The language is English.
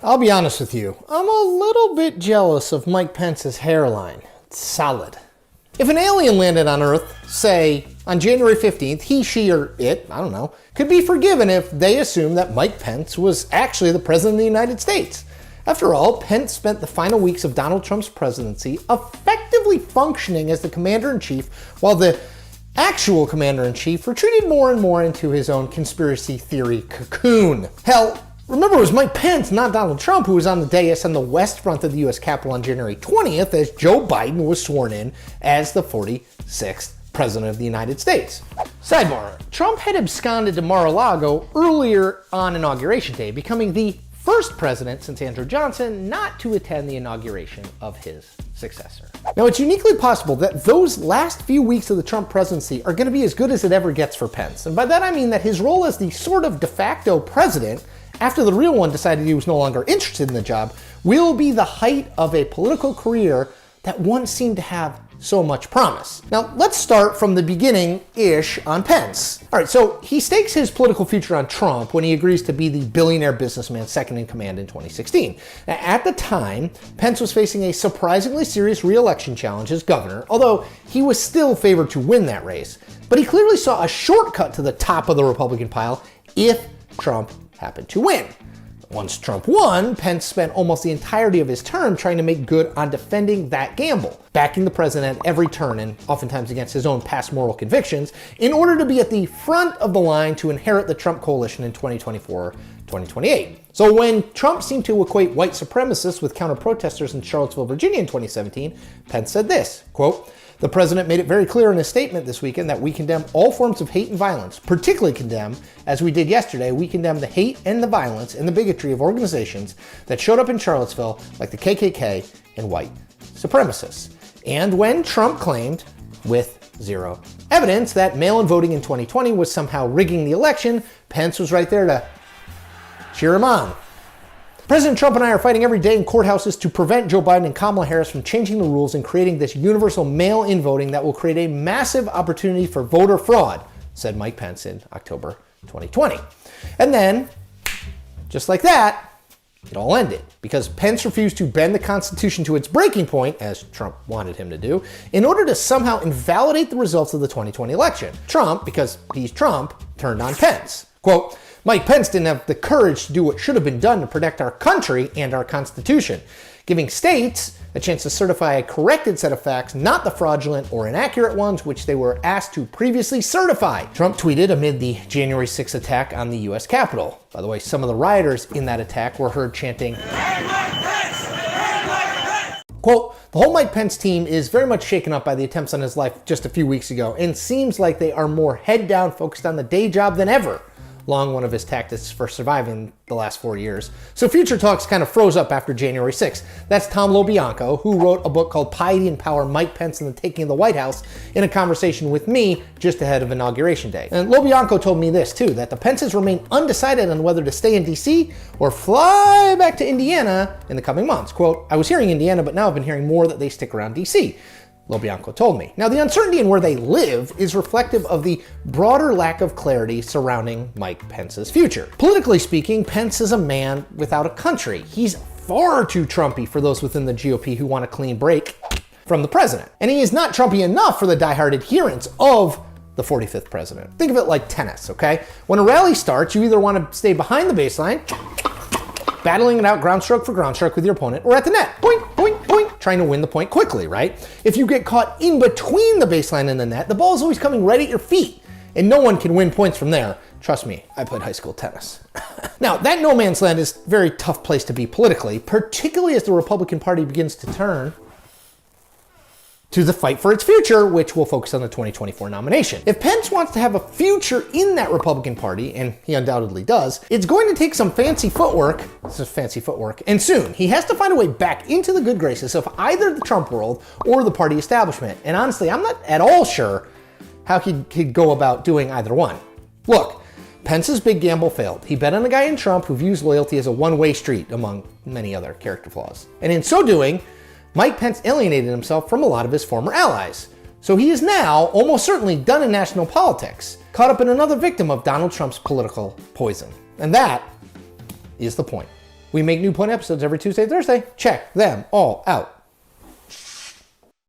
I'll be honest with you, I'm a little bit jealous of Mike Pence's hairline. It's solid. If an alien landed on Earth, say, on January 15th, he, she, or it, I don't know, could be forgiven if they assumed that Mike Pence was actually the President of the United States. After all, Pence spent the final weeks of Donald Trump's presidency effectively functioning as the commander-in-chief, while the actual commander-in-chief retreated more and more into his own conspiracy theory cocoon. Hell, remember, it was Mike Pence, not Donald Trump, who was on the dais on the west front of the U.S. Capitol on January 20th as Joe Biden was sworn in as the 46th President of the United States. Sidebar, Trump had absconded to Mar-a-Lago earlier on Inauguration Day, becoming the first president since Andrew Johnson not to attend the inauguration of his successor. Now, it's uniquely possible that those last few weeks of the Trump presidency are going to be as good as it ever gets for Pence. And by that I mean that his role as the sort of de facto president, after the real one decided he was no longer interested in the job, will be the height of a political career that once seemed to have so much promise. Now, let's start from the beginning-ish on Pence. All right, so he stakes his political future on Trump when he agrees to be the billionaire businessman second in command in 2016. Now, at the time, Pence was facing a surprisingly serious re-election challenge as governor, although he was still favored to win that race. But he clearly saw a shortcut to the top of the Republican pile if Trump happened to win. Once Trump won, Pence spent almost the entirety of his term trying to make good on defending that gamble, backing the president at every turn and oftentimes against his own past moral convictions in order to be at the front of the line to inherit the Trump coalition in 2024-2028. So when Trump seemed to equate white supremacists with counter-protesters in Charlottesville, Virginia in 2017, Pence said this, quote, "The president made it very clear in his statement this weekend that we condemn all forms of hate and violence, particularly condemn, as we did yesterday, we condemn the hate and the violence and the bigotry of organizations that showed up in Charlottesville like the KKK and white supremacists." And when Trump claimed, with zero evidence, that mail-in voting in 2020 was somehow rigging the election, Pence was right there to cheer him on. President Trump and I are fighting every day in courthouses to prevent Joe Biden and Kamala Harris from changing the rules and creating this universal mail-in voting that will create a massive opportunity for voter fraud, said Mike Pence in October 2020. And then, just like that, it all ended because Pence refused to bend the Constitution to its breaking point, as Trump wanted him to do, in order to somehow invalidate the results of the 2020 election. Trump, because he's Trump, turned on Pence. Quote, "Mike Pence didn't have the courage to do what should have been done to protect our country and our Constitution, giving states a chance to certify a corrected set of facts, not the fraudulent or inaccurate ones which they were asked to previously certify," Trump tweeted amid the January 6th attack on the U.S. Capitol. By the way, some of the rioters in that attack were heard chanting, "Hey, Mike Pence! Hey, Mike Pence!" Quote, "The whole Mike Pence team is very much shaken up by the attempts on his life just a few weeks ago and seems like they are more head down focused on the day job than ever." Long one of his tactics for surviving the last 4 years. So future talks kind of froze up after January 6th. That's Tom LoBianco, who wrote a book called Piety and Power, Mike Pence and the Taking of the White House, in a conversation with me just ahead of Inauguration Day. And LoBianco told me this too, that the Pences remain undecided on whether to stay in DC or fly back to Indiana in the coming months. Quote, "I was hearing Indiana, but now I've been hearing more that they stick around DC. LoBianco told me. Now, the uncertainty in where they live is reflective of the broader lack of clarity surrounding Mike Pence's future. Politically speaking, Pence is a man without a country. He's far too Trumpy for those within the GOP who want a clean break from the president. And he is not Trumpy enough for the diehard adherents of the 45th president. Think of it like tennis, okay? When a rally starts, you either want to stay behind the baseline, battling it out ground stroke for ground stroke with your opponent, or at the net, point, point, point, trying to win the point quickly, right? If you get caught in between the baseline and the net, the ball is always coming right at your feet, and no one can win points from there. Trust me, I played high school tennis. Now, that no man's land is a very tough place to be politically, particularly as the Republican Party begins to turn to the fight for its future, which will focus on the 2024 nomination. If Pence wants to have a future in that Republican Party, and he undoubtedly does, it's going to take some fancy footwork, and soon. He has to find a way back into the good graces of either the Trump world or the party establishment. And honestly, I'm not at all sure how he'd go about doing either one. Look, Pence's big gamble failed. He bet on a guy in Trump who views loyalty as a one-way street, among many other character flaws. And in so doing, Mike Pence alienated himself from a lot of his former allies. So he is now almost certainly done in national politics, caught up in another victim of Donald Trump's political poison. And that is the point. We make New Point episodes every Tuesday and Thursday. Check them all out.